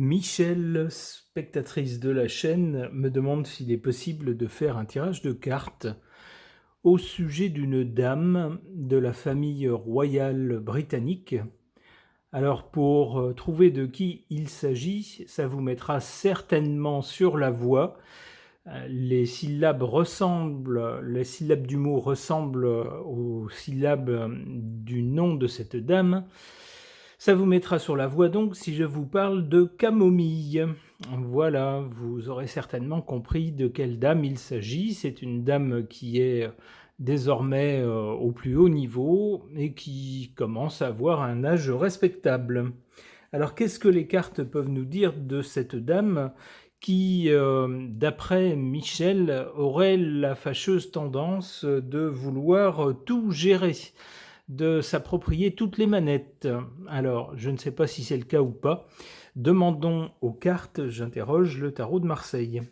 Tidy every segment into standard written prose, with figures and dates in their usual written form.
Michel, spectatrice de la chaîne, me demande s'il est possible de faire un tirage de cartes au sujet d'une dame de la famille royale britannique. Alors pour trouver de qui il s'agit, ça vous mettra certainement sur la voie. Les syllabes du mot ressemblent aux syllabes du nom de cette dame. Ça vous mettra sur la voie donc si je vous parle de camomille. Voilà, vous aurez certainement compris de quelle dame il s'agit. C'est une dame qui est désormais au plus haut niveau et qui commence à avoir un âge respectable. Alors qu'est-ce que les cartes peuvent nous dire de cette dame qui, d'après Michel, aurait la fâcheuse tendance de vouloir tout gérer, de s'approprier toutes les manettes? Alors, je ne sais pas si c'est le cas ou pas. Demandons aux cartes, j'interroge le tarot de Marseille.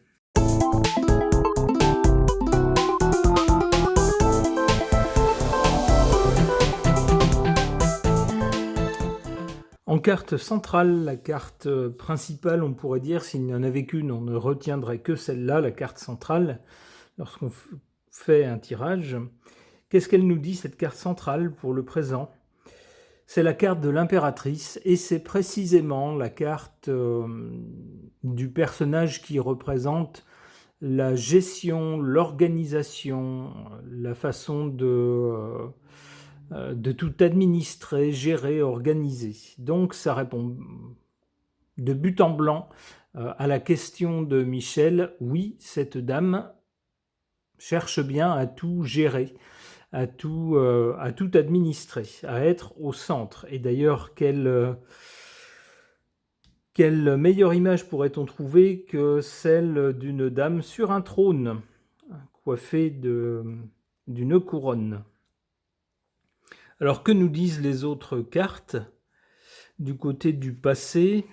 En carte centrale, la carte principale, on pourrait dire, s'il n'y en avait qu'une, on ne retiendrait que celle-là, la carte centrale, lorsqu'on fait un tirage. Qu'est-ce qu'elle nous dit, cette carte centrale, pour le présent? C'est la carte de l'impératrice, et c'est précisément la carte du personnage qui représente la gestion, l'organisation, la façon de tout administrer, gérer, organiser. Donc ça répond de but en blanc à la question de Michel. Oui, cette dame cherche bien à tout gérer, à tout administrer, à être au centre. Et d'ailleurs, quelle meilleure image pourrait-on trouver que celle d'une dame sur un trône, coiffée d'une couronne? Alors, que nous disent les autres cartes? Du côté du passé,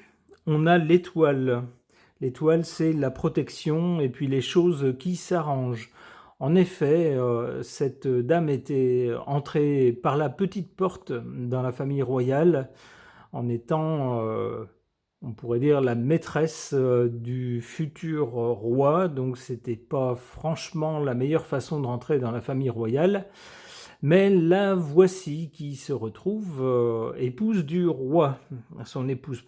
on a l'étoile. L'étoile, c'est la protection et puis les choses qui s'arrangent. En effet, cette dame était entrée par la petite porte dans la famille royale en étant, on pourrait dire, la maîtresse du futur roi. Donc, c'était pas franchement la meilleure façon de rentrer dans la famille royale. Mais la voici qui se retrouve épouse du roi, son épouse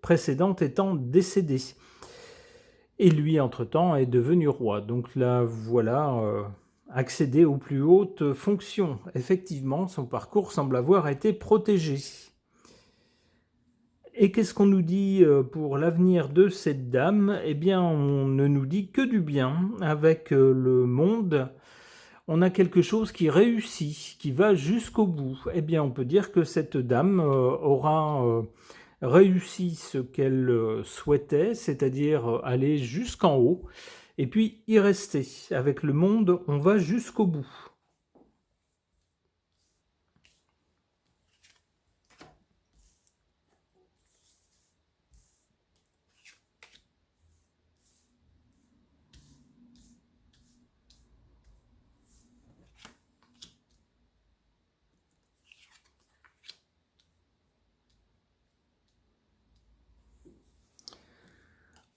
précédente étant décédée. Et lui, entre-temps, est devenu roi. Donc la voilà accédé aux plus hautes fonctions. Effectivement, son parcours semble avoir été protégé. Et qu'est-ce qu'on nous dit pour l'avenir de cette dame? Eh bien, on ne nous dit que du bien. Avec le monde, on a quelque chose qui réussit, qui va jusqu'au bout. Eh bien, on peut dire que cette dame aura réussi ce qu'elle souhaitait, c'est-à-dire aller jusqu'en haut, et puis y rester. Avec le monde, on va jusqu'au bout.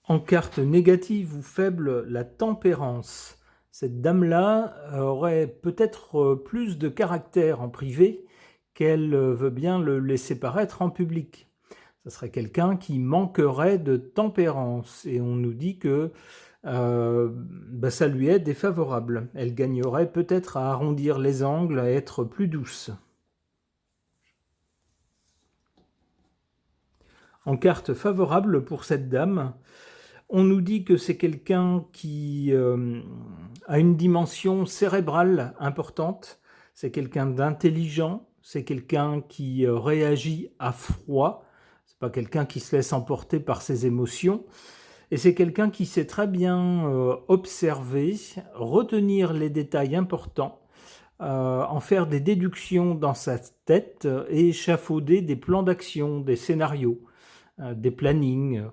En carte négative ou faible, la tempérance. Cette dame-là aurait peut-être plus de caractère en privé qu'elle veut bien le laisser paraître en public. Ce serait quelqu'un qui manquerait de tempérance. Et on nous dit que ça lui est défavorable. Elle gagnerait peut-être à arrondir les angles, à être plus douce. En carte favorable pour cette dame, on nous dit que c'est quelqu'un qui a une dimension cérébrale importante, c'est quelqu'un d'intelligent, c'est quelqu'un qui réagit à froid, c'est pas quelqu'un qui se laisse emporter par ses émotions, et c'est quelqu'un qui sait très bien observer, retenir les détails importants, en faire des déductions dans sa tête et échafauder des plans d'action, des scénarios, des plannings,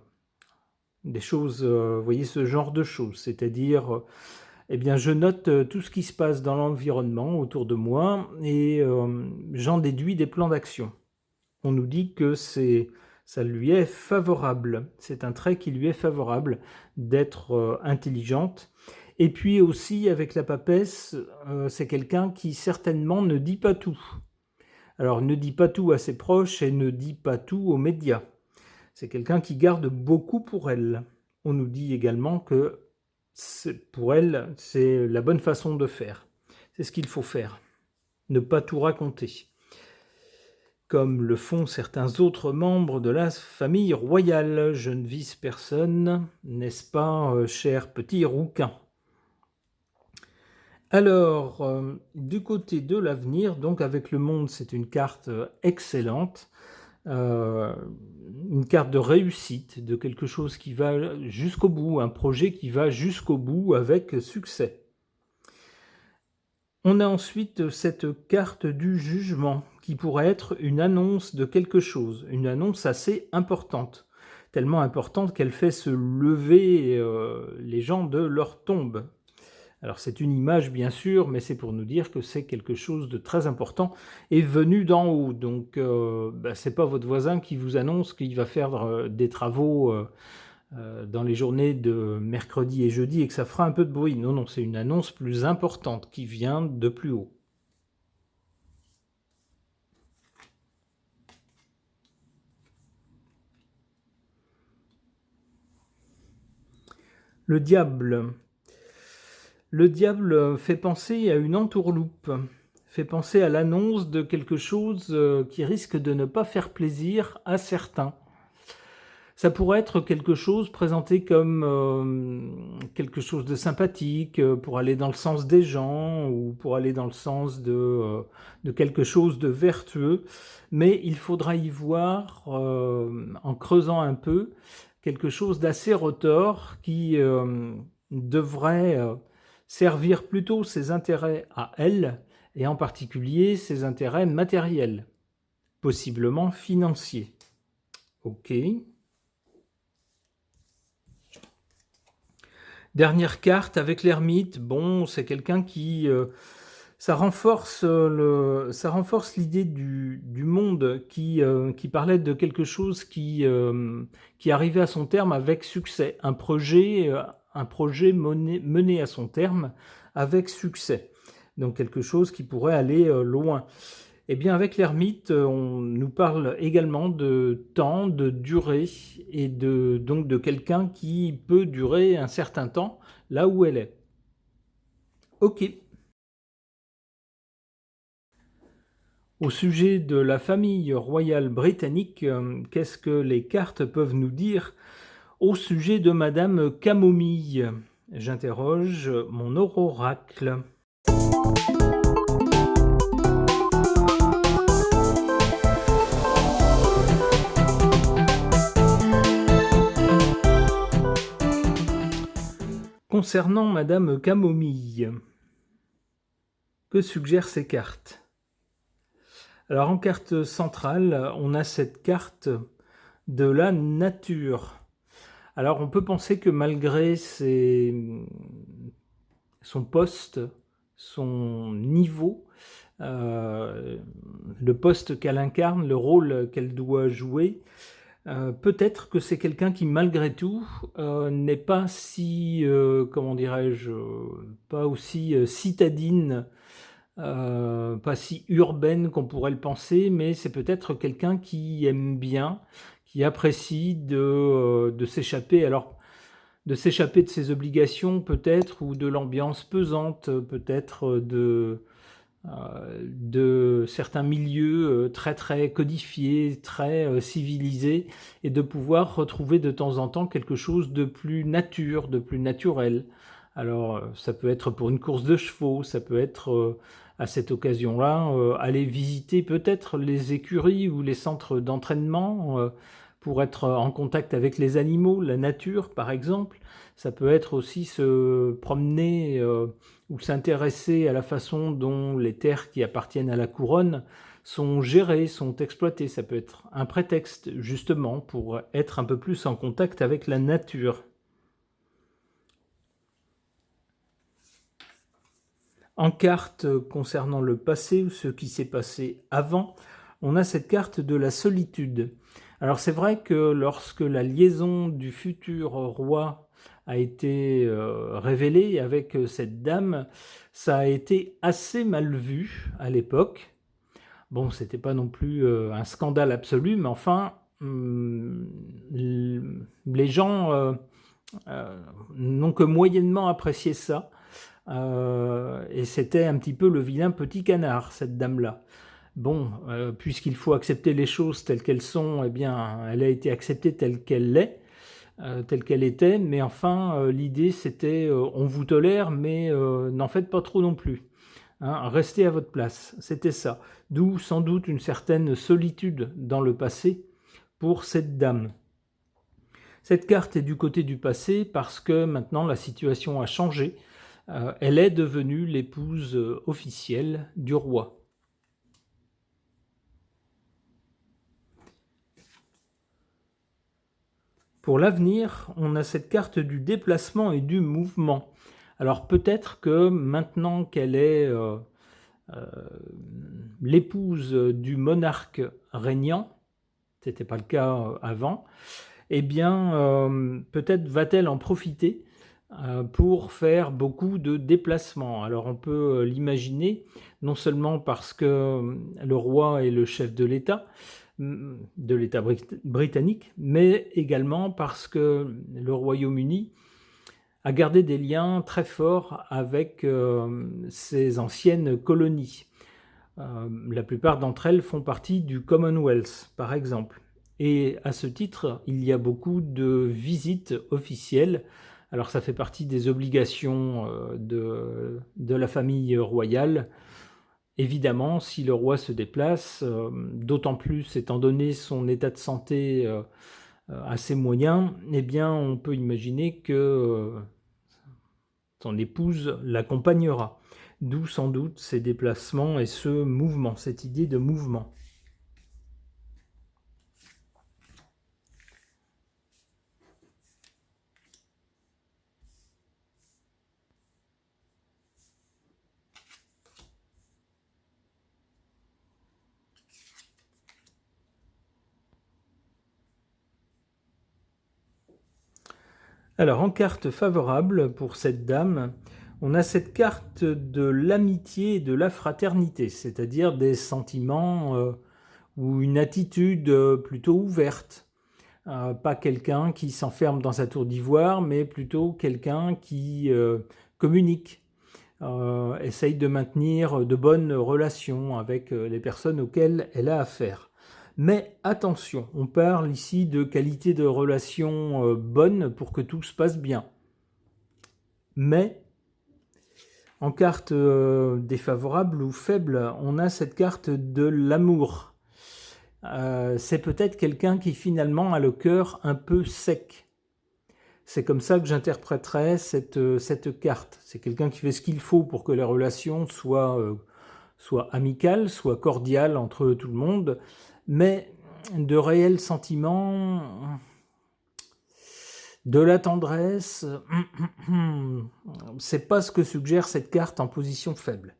des choses, vous voyez, ce genre de choses, c'est-à-dire, eh bien, je note tout ce qui se passe dans l'environnement autour de moi et j'en déduis des plans d'action. On nous dit que c'est Ça lui est favorable. C'est un trait qui lui est favorable d'être intelligente. Et puis aussi, avec la papesse, c'est quelqu'un qui certainement ne dit pas tout. Alors, ne dit pas tout à ses proches et ne dit pas tout aux médias. C'est quelqu'un qui garde beaucoup pour elle. On nous dit également que pour elle, c'est la bonne façon de faire. C'est ce qu'il faut faire. Ne pas tout raconter. Comme le font certains autres membres de la famille royale. Je ne vise personne, n'est-ce pas, cher petit rouquin? Alors, du côté de l'avenir, donc avec le monde, c'est une carte excellente, une carte de réussite, de quelque chose qui va jusqu'au bout, un projet qui va jusqu'au bout avec succès. On a ensuite cette carte du jugement, qui pourrait être une annonce de quelque chose, une annonce assez importante, tellement importante qu'elle fait se lever les gens de leur tombe. Alors c'est une image bien sûr, mais c'est pour nous dire que c'est quelque chose de très important et venu d'en haut. Donc c'est pas votre voisin qui vous annonce qu'il va faire des travaux dans les journées de mercredi et jeudi et que ça fera un peu de bruit. Non, non, c'est une annonce plus importante qui vient de plus haut. Le diable. Le diable fait penser à une entourloupe, fait penser à l'annonce de quelque chose qui risque de ne pas faire plaisir à certains. Ça pourrait être quelque chose présenté comme quelque chose de sympathique pour aller dans le sens des gens ou pour aller dans le sens de quelque chose de vertueux, mais il faudra y voir, en creusant un peu, quelque chose d'assez retors qui devrait servir plutôt ses intérêts à elle, et en particulier ses intérêts matériels, possiblement financiers. Ok. Dernière carte avec l'ermite. Bon, c'est quelqu'un qui... ça renforce l'idée du monde qui parlait de quelque chose qui arrivait à son terme avec succès. Un projet mené à son terme avec succès. Donc quelque chose qui pourrait aller loin. Eh bien, avec l'ermite, on nous parle également de temps, de durée, et donc de quelqu'un qui peut durer un certain temps là où elle est. Ok. Au sujet de la famille royale britannique, qu'est-ce que les cartes peuvent nous dire au sujet de Madame Camomille? J'interroge mon oracle. Concernant Madame Camomille, que suggèrent ces cartes? Alors en carte centrale, on a cette carte de la nature. Alors on peut penser que malgré son poste, son niveau, le poste qu'elle incarne, le rôle qu'elle doit jouer, peut-être que c'est quelqu'un qui, malgré tout, n'est pas si, comment dirais-je, pas aussi citadine, pas si urbaine qu'on pourrait le penser, mais c'est peut-être quelqu'un qui aime bien, qui apprécie de s'échapper. Alors, de s'échapper de ses obligations peut-être, ou de l'ambiance pesante peut-être de certains milieux très très codifiés, très civilisés, et de pouvoir retrouver de temps en temps quelque chose de plus nature, de plus naturel. Alors ça peut être pour une course de chevaux, ça peut être à cette occasion-là aller visiter peut-être les écuries ou les centres d'entraînement pour être en contact avec les animaux, la nature par exemple. Ça peut être aussi se promener ou s'intéresser à la façon dont les terres qui appartiennent à la couronne sont gérées, sont exploitées. Ça peut être un prétexte justement pour être un peu plus en contact avec la nature. En carte concernant le passé ou ce qui s'est passé avant, on a cette carte de la solitude. Alors c'est vrai que lorsque la liaison du futur roi a été révélée avec cette dame, ça a été assez mal vu à l'époque. Bon, c'était pas non plus un scandale absolu, mais enfin, les gens n'ont que moyennement apprécié ça. Et c'était un petit peu le vilain petit canard, cette dame-là. Bon, puisqu'il faut accepter les choses telles qu'elles sont, eh bien, elle a été acceptée telle qu'elle l'est, telle qu'elle était, mais enfin, l'idée c'était on vous tolère, mais n'en faites pas trop non plus. Hein, restez à votre place, c'était ça. D'où sans doute une certaine solitude dans le passé pour cette dame. Cette carte est du côté du passé parce que maintenant la situation a changé. Elle est devenue l'épouse officielle du roi. Pour l'avenir, on a cette carte du déplacement et du mouvement. Alors peut-être que maintenant qu'elle est l'épouse du monarque régnant, ce n'était pas le cas avant, eh bien peut-être va-t-elle en profiter pour faire beaucoup de déplacements. Alors on peut l'imaginer, non seulement parce que le roi est le chef de l'État britannique, mais également parce que le Royaume-Uni a gardé des liens très forts avec ses anciennes colonies. La plupart d'entre elles font partie du Commonwealth, par exemple. Et à ce titre, il y a beaucoup de visites officielles. Alors ça fait partie des obligations de la famille royale. Évidemment, si le roi se déplace, d'autant plus étant donné son état de santé assez moyen, eh bien on peut imaginer que son épouse l'accompagnera. D'où sans doute ces déplacements et ce mouvement, cette idée de mouvement. Alors en carte favorable pour cette dame, on a cette carte de l'amitié et de la fraternité, c'est-à-dire des sentiments ou une attitude plutôt ouverte. Pas quelqu'un qui s'enferme dans sa tour d'ivoire, mais plutôt quelqu'un qui communique, essaye de maintenir de bonnes relations avec les personnes auxquelles elle a affaire. Mais attention, on parle ici de qualité de relation bonne pour que tout se passe bien. Mais en carte défavorable ou faible, on a cette carte de l'amour. C'est peut-être quelqu'un qui finalement a le cœur un peu sec. C'est comme ça que j'interpréterais cette carte. C'est quelqu'un qui fait ce qu'il faut pour que les relations soient amicales, soient cordiales entre tout le monde, mais de réels sentiments, de la tendresse, c'est pas ce que suggère cette carte en position faible.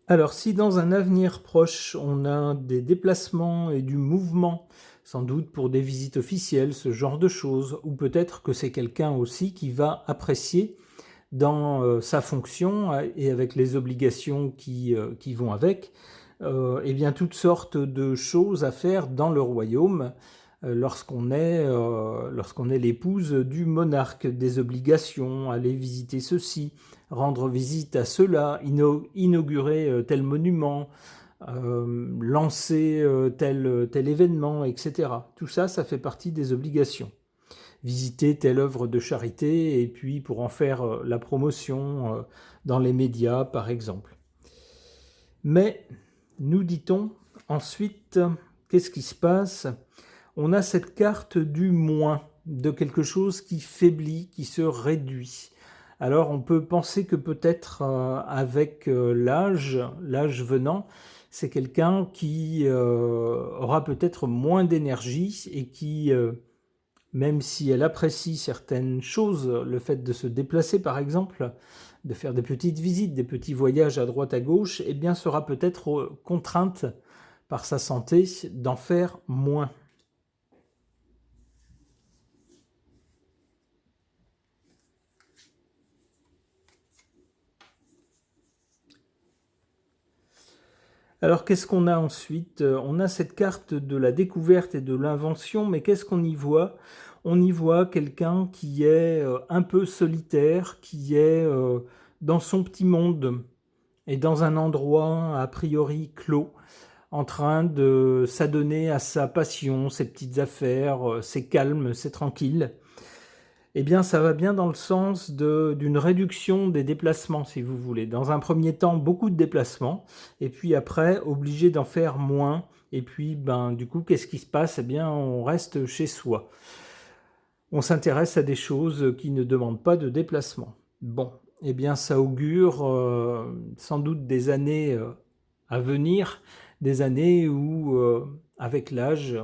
Alors, si dans un avenir proche, on a des déplacements et du mouvement, sans doute pour des visites officielles, ce genre de choses, ou peut-être que c'est quelqu'un aussi qui va apprécier dans sa fonction et avec les obligations qui vont avec, eh bien toutes sortes de choses à faire dans le royaume lorsqu'on est l'épouse du monarque, des obligations, aller visiter ceci, rendre visite à cela, inaugurer tel monument, lancer tel événement, etc. Tout ça, ça fait partie des obligations. Visiter telle œuvre de charité et puis pour en faire la promotion dans les médias, par exemple. Mais, nous dit-on, ensuite, qu'est-ce qui se passe ? On a cette carte du moins, de quelque chose qui faiblit, qui se réduit. Alors on peut penser que peut-être avec l'âge venant, c'est quelqu'un qui aura peut-être moins d'énergie et qui même si elle apprécie certaines choses, le fait de se déplacer par exemple, de faire des petites visites, des petits voyages à droite à gauche, eh bien sera peut-être contrainte par sa santé d'en faire moins. Alors qu'est-ce qu'on a ensuite? On a cette carte de la découverte et de l'invention, mais qu'est-ce qu'on y voit? On y voit quelqu'un qui est un peu solitaire, qui est dans son petit monde et dans un endroit a priori clos, en train de s'adonner à sa passion, ses petites affaires, c'est calme, c'est tranquille. Eh bien, ça va bien dans le sens d'une réduction des déplacements, si vous voulez. Dans un premier temps, beaucoup de déplacements, et puis après, obligé d'en faire moins. Et puis, ben, du coup, qu'est-ce qui se passe? Eh bien, on reste chez soi. On s'intéresse à des choses qui ne demandent pas de déplacement. Bon, eh bien, ça augure sans doute des années à venir, des années où, avec l'âge,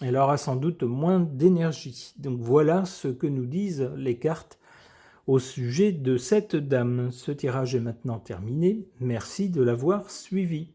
elle aura sans doute moins d'énergie. Donc voilà ce que nous disent les cartes au sujet de cette dame. Ce tirage est maintenant terminé. Merci de l'avoir suivi.